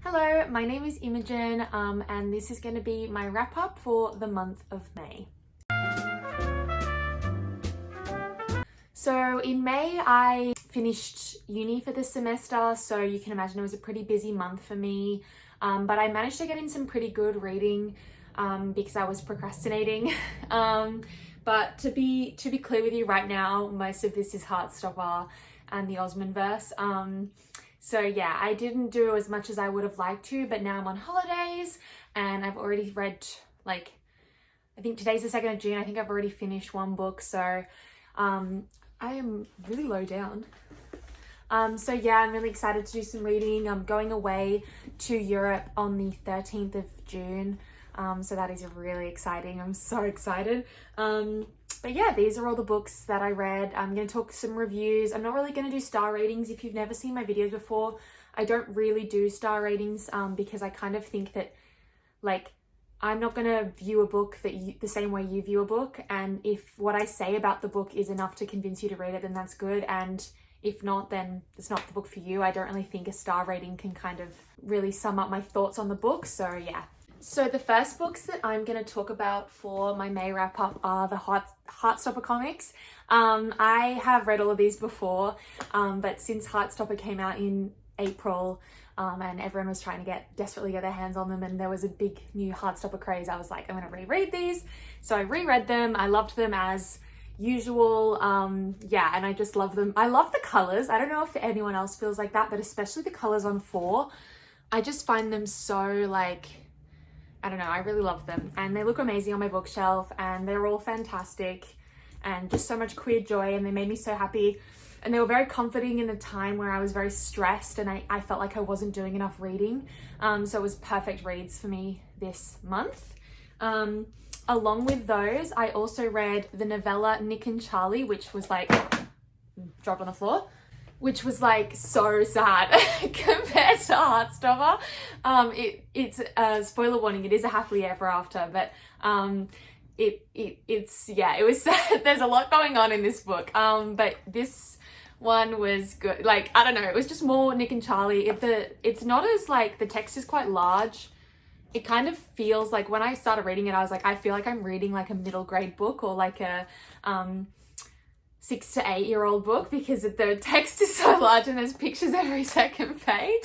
Hello, my name is Imogen, and this is going to be my wrap up for the month of May. So in May, I finished uni for the semester, so you can imagine it was a pretty busy month for me, but I managed to get in some pretty good reading because I was procrastinating. But to be clear with you right now, most of this is Heartstopper and the Osmondverse. So yeah, I didn't do as much as I would have liked to, but now I'm on holidays and I've already read, I think today's the 2nd of June. I think I've already finished one book. So I am really low down. So yeah, I'm really excited to do some reading. I'm going away to Europe on the 13th of June. So that is really exciting. I'm so excited. But yeah, these are all the books that I read. I'm going to talk some reviews. I'm not really going to do star ratings. If you've never seen my videos before, I don't really do star ratings because I kind of think that I'm not going to view a book the same way you view a book. And if what I say about the book is enough to convince you to read it, then that's good. And if not, then it's not the book for you. I don't really think a star rating can kind of really sum up my thoughts on the book. So yeah. So the first books that I'm going to talk about for my May wrap up are the Heartstopper comics. I have read all of these before, but since Heartstopper came out in April and everyone was trying to desperately get their hands on them and there was a big new Heartstopper craze, I was like, I'm going to reread these. So I reread them. I loved them as usual. Yeah, and I just love them. I love the colors. I don't know if anyone else feels like that, but especially the colors on 4. I just find them so I don't know, I really love them and they look amazing on my bookshelf and they're all fantastic and just so much queer joy and they made me so happy and they were very comforting in a time where I was very stressed and I felt like I wasn't doing enough reading. So it was perfect reads for me this month. Along with those, I also read the novella Nick and Charlie, which was dropped on the floor, which was so sad compared to Heartstopper. It's a spoiler warning, it is a happily ever after, but it was sad. There's a lot going on in this book, but this one was good. I don't know, it was just more Nick and Charlie. It's not as the text is quite large. It kind of feels when I started reading it, I was I feel like I'm reading a middle grade book or a 6 to 8 year old book because the text is so large and there's pictures every second page,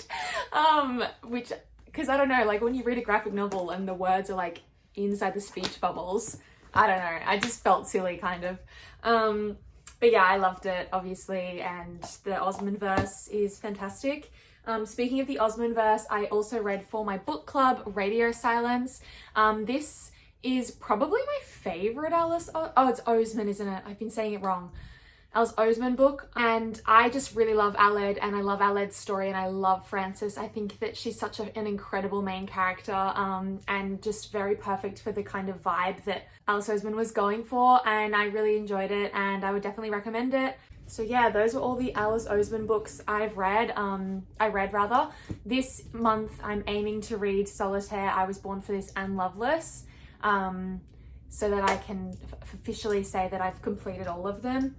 because I don't know, when you read a graphic novel and the words are inside the speech bubbles, I don't know, I just felt silly kind of. But yeah, I loved it obviously, and the Osmondverse is fantastic. Speaking of the Osmondverse, I also read for my book club Radio Silence. This is probably my favorite it's Oseman, isn't it? I've been saying it wrong. Alice Oseman book, and I just really love Aled and I love Aled's story and I love Frances. I think that she's such an incredible main character and just very perfect for the kind of vibe that Alice Oseman was going for, and I really enjoyed it and I would definitely recommend it. So yeah, those were all the Alice Oseman books I read. This month I'm aiming to read Solitaire, I Was Born for This and Loveless, so that I can officially say that I've completed all of them.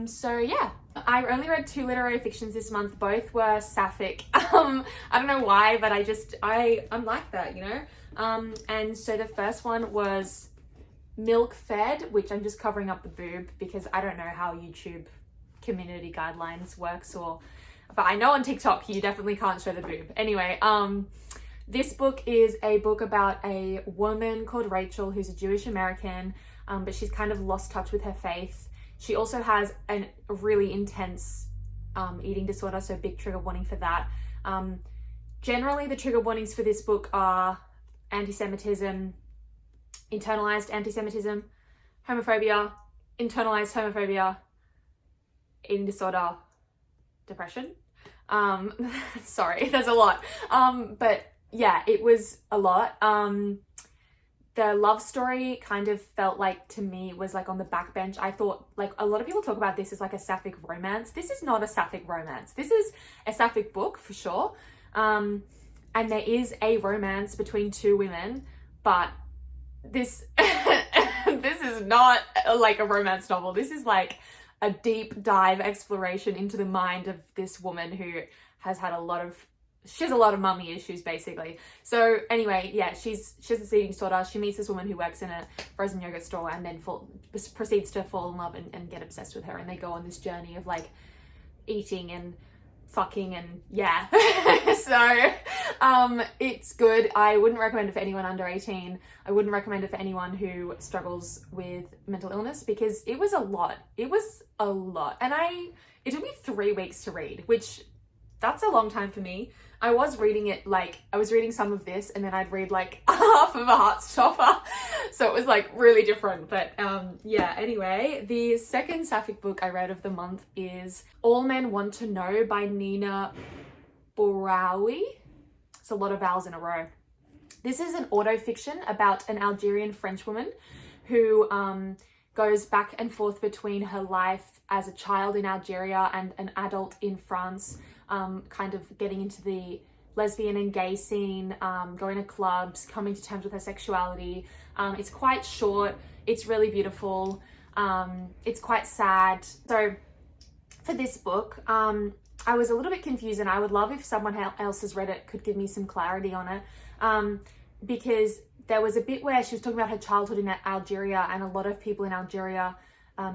So yeah, I only read 2 literary fictions this month. Both were sapphic. I don't know why, but I'm like that, you know? And so the first one was Milk Fed, which I'm just covering up the boob because I don't know how YouTube community guidelines works, but I know on TikTok you definitely can't show the boob. Anyway, this book is a book about a woman called Rachel who's a Jewish American, but she's kind of lost touch with her faith. She also has a really intense eating disorder, so big trigger warning for that. Generally, the trigger warnings for this book are anti-Semitism, internalized anti-Semitism, homophobia, internalized homophobia, eating disorder, depression. Sorry, there's a lot. But yeah, it was a lot. The love story kind of felt to me was on the backbench. I thought a lot of people talk about this as a sapphic romance. This is not a sapphic romance. This is a sapphic book for sure. And there is a romance between 2 women, but this this is not a romance novel. This is a deep dive exploration into the mind of this woman who has had a lot of she has a lot of mummy issues basically. So anyway, yeah, she has this eating disorder. She meets this woman who works in a frozen yogurt store and then proceeds to fall in love and get obsessed with her, and they go on this journey of like eating and fucking and yeah. So it's good. I wouldn't recommend it for anyone under 18. I wouldn't recommend it for anyone who struggles with mental illness, because it was a lot. And it took me 3 weeks to read, which that's a long time for me. I was reading it, like, I was reading some of this and then I'd read like half of a Heartstopper. So it was like really different. But yeah, anyway, the second sapphic book I read of the month is All Men Want to Know by Nina Bouraoui. It's a lot of vowels in a row. This is an autofiction about an Algerian French woman who goes back and forth between her life as a child in Algeria and an adult in France, kind of getting into the lesbian and gay scene, going to clubs, coming to terms with her sexuality. It's quite short. It's really beautiful. It's quite sad. So for this book, I was a little bit confused, and I would love if someone else has read it could give me some clarity on it, because there was a bit where she was talking about her childhood in Algeria, and a lot of people in Algeria,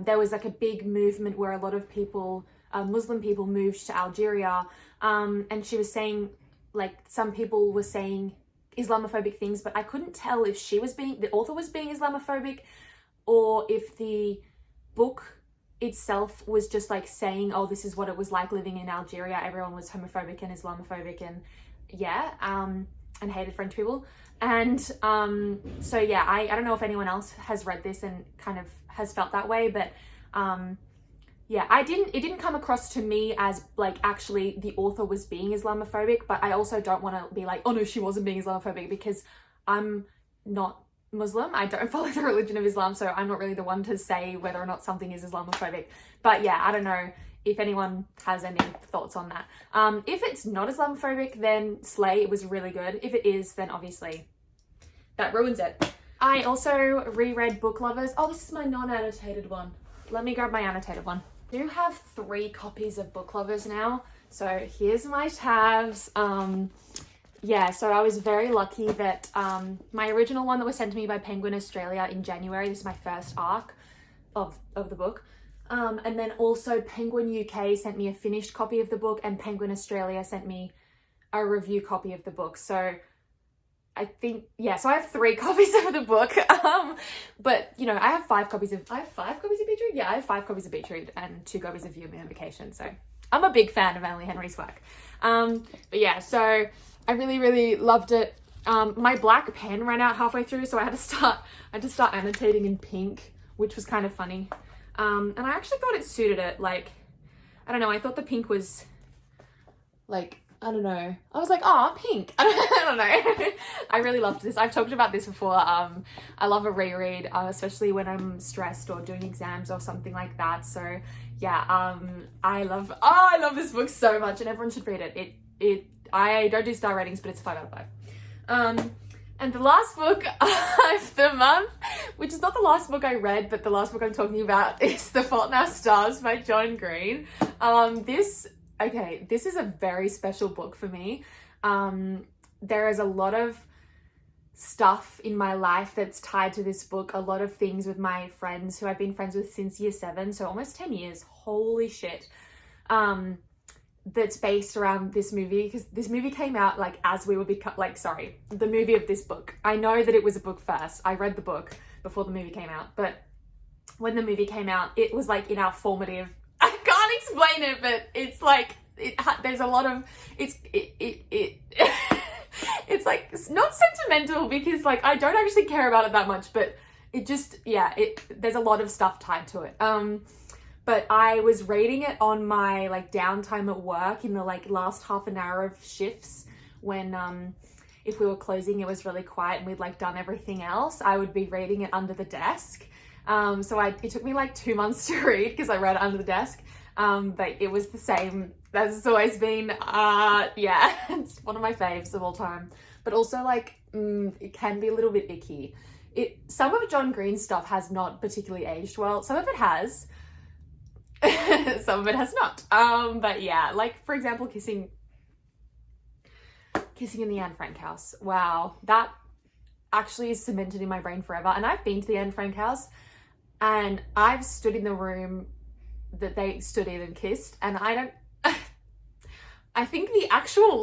there was like a big movement where a lot of people, Muslim people, moved to Algeria, and she was saying, like, some people were saying Islamophobic things, but I couldn't tell if the author was being Islamophobic, or if the book itself was just like saying, oh, this is what it was like living in Algeria. Everyone was homophobic and Islamophobic and yeah, and hated French people. And so yeah, I don't know if anyone else has read this and kind of has felt that way, but yeah, it didn't come across to me as like actually the author was being Islamophobic, but I also don't want to be like, oh no, she wasn't being Islamophobic, because I'm not Muslim. I don't follow the religion of Islam, so I'm not really the one to say whether or not something is Islamophobic. But yeah, I don't know if anyone has any thoughts on that. If it's not Islamophobic, then slay, it was really good. If it is, then obviously that ruins it. I also reread Book Lovers. Oh, this is my non-annotated one. Let me grab my annotated one. I do have 3 copies of Book Lovers now, so here's my tabs. Yeah, so I was very lucky that my original one that was sent to me by Penguin Australia in January, this is my first arc of the book. And then also Penguin UK sent me a finished copy of the book, and Penguin Australia sent me a review copy of the book. So I think, yeah, so I have 3 copies of the book. But you know, I have 5 copies of Beach Read? Yeah, I have 5 copies of Beach Read and 2 copies of You and Me on Vacation. So I'm a big fan of Emily Henry's work. But yeah, so I really, really loved it. My black pen ran out halfway through, so I had to start annotating in pink, which was kind of funny. And I actually thought it suited it. Like, I don't know, I thought the pink was like, I don't know. I was like, oh, pink. I don't know. I really loved this. I've talked about this before. I love a reread, especially when I'm stressed or doing exams or something like that. So yeah, I love this book so much, and everyone should read it. I don't do star ratings, but it's a 5 out of 5. And the last book of the month, which is not the last book I read, but the last book I'm talking about, is The Fault in Our Stars by John Green. This is a very special book for me. There is a lot of stuff in my life that's tied to this book, a lot of things with my friends who I've been friends with since year 7, so almost 10 years. Holy shit. That's based around this movie, because this movie came out like as we were the movie of this book. I know that it was a book first. I read the book before the movie came out, but when the movie came out, it was like in our formative, I can't explain it, but it's like there's a lot of it's like, it's not sentimental, because like I don't actually care about it that much, but it just, yeah, there's a lot of stuff tied to it. But I was reading it on my like downtime at work in the like last half an hour of shifts, when if we were closing, it was really quiet and we'd like done everything else. I would be reading it under the desk. So it took me like 2 months to read, because I read it under the desk. But it was the same as it's always been. Yeah, it's one of my faves of all time. But also like, it can be a little bit icky. Some of John Green's stuff has not particularly aged well. Some of it has. Some of it has not. But yeah, like for example, Kissing Kissing in the Anne Frank house. Wow, that actually is cemented in my brain forever. And I've been to the Anne Frank house and I've stood in the room that they stood in and kissed, and I don't I think the actual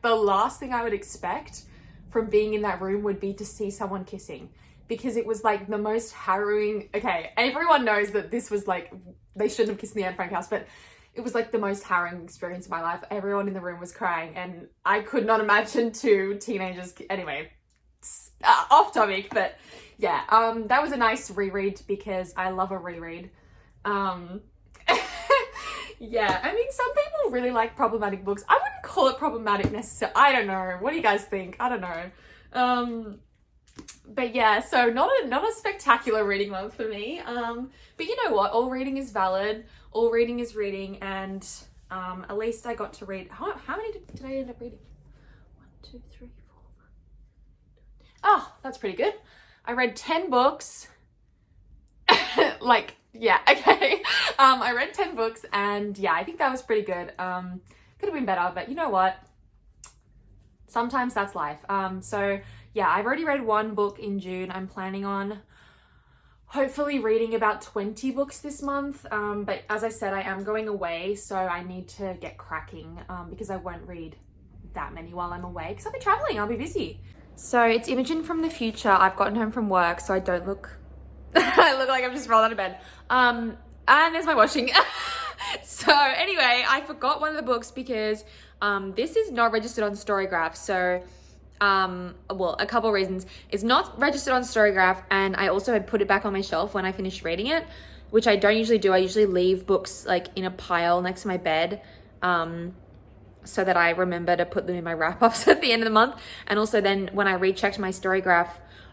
the last thing I would expect from being in that room would be to see someone kissing, because it was like the most harrowing. Okay, everyone knows that this was like, they shouldn't have kissed in the Anne Frank house, but it was like the most harrowing experience of my life. Everyone in the room was crying and I could not imagine two teenagers. Anyway, off topic, but yeah, that was a nice reread because I love a reread. Yeah, I mean, some people really like problematic books. I wouldn't call it problematic necessarily. I don't know. What do you guys think? I don't know. But yeah, so not a spectacular reading month for me. But you know what? All reading is valid. All reading is reading, and at least I got to read. How many did I end up reading? 1, 2, 3, 4. Oh, that's pretty good. I read 10 books. Yeah, okay. I read 10 books and yeah, I think that was pretty good. Could have been better, but you know what? Sometimes that's life. So yeah, I've already read 1 book in June. I'm planning on hopefully reading about 20 books this month. But as I said, I am going away, so I need to get cracking because I won't read that many while I'm away because I'll be traveling, I'll be busy. So it's Imogen from the future. I've gotten home from work, so I don't look I look like I'm just rolled out of bed. And there's my washing. So anyway, I forgot one of the books because this is not registered on Storygraph. So, well, a couple of reasons. It's not registered on Storygraph, and I also had put it back on my shelf when I finished reading it, which I don't usually do. I usually leave books like in a pile next to my bed, so that I remember to put them in my wrap-ups at the end of the month. And also then when I rechecked my Storygraph,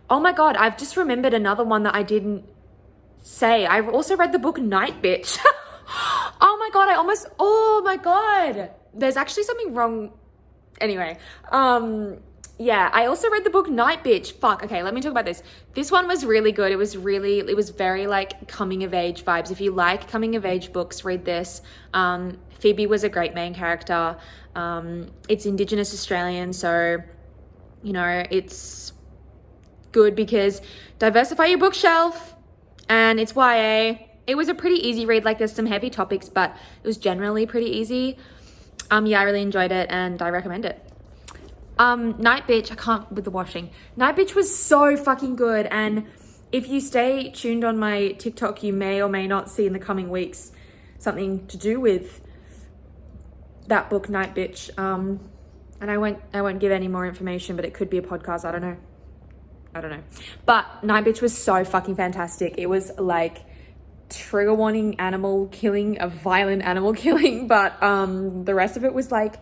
oh my God, I've just remembered another one that I didn't say. I've also read the book Night Bitch. Oh my God. There's actually something wrong. Anyway, yeah, I also read the book Night Bitch. Fuck, okay, let me talk about this. This one was really good. It was very like coming of age vibes. If you like coming of age books, read this. Phoebe was a great main character. It's Indigenous Australian, so, you know, it's good because diversify your bookshelf, and it's YA. It was a pretty easy read. Like, there's some heavy topics, but it was generally pretty easy. Yeah, I really enjoyed it and I recommend it. Night Bitch, I can't with the washing. Night Bitch was so fucking good, and if you stay tuned on my TikTok, you may or may not see in the coming weeks something to do with that book Night Bitch. And I won't give any more information, but it could be a podcast. I don't know. But Night Bitch was so fucking fantastic. It was like trigger warning animal killing, a violent animal killing, but the rest of it was like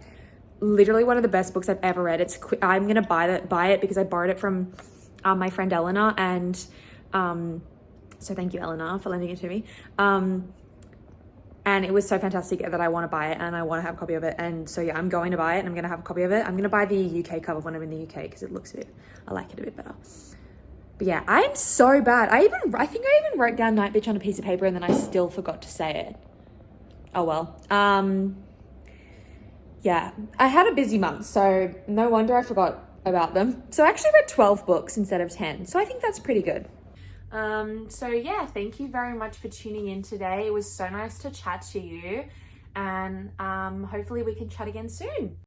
literally one of the best books I've ever read. I'm gonna buy it because I borrowed it from my friend Eleanor, and so thank you, Eleanor, for lending it to me. And it was so fantastic that I want to buy it and I want to have a copy of it. And so yeah, I'm going to buy it and I'm going to have a copy of it. I'm going to buy the UK cover when I'm in the UK because it looks I like it a bit better. But yeah, I'm so bad. I think I even wrote down Night Bitch on a piece of paper and then I still forgot to say it. Oh well. Yeah, I had a busy month, so no wonder I forgot about them. So I actually read 12 books instead of 10. So I think that's pretty good. So yeah, thank you very much for tuning in today. It was so nice to chat to you, and hopefully we can chat again soon.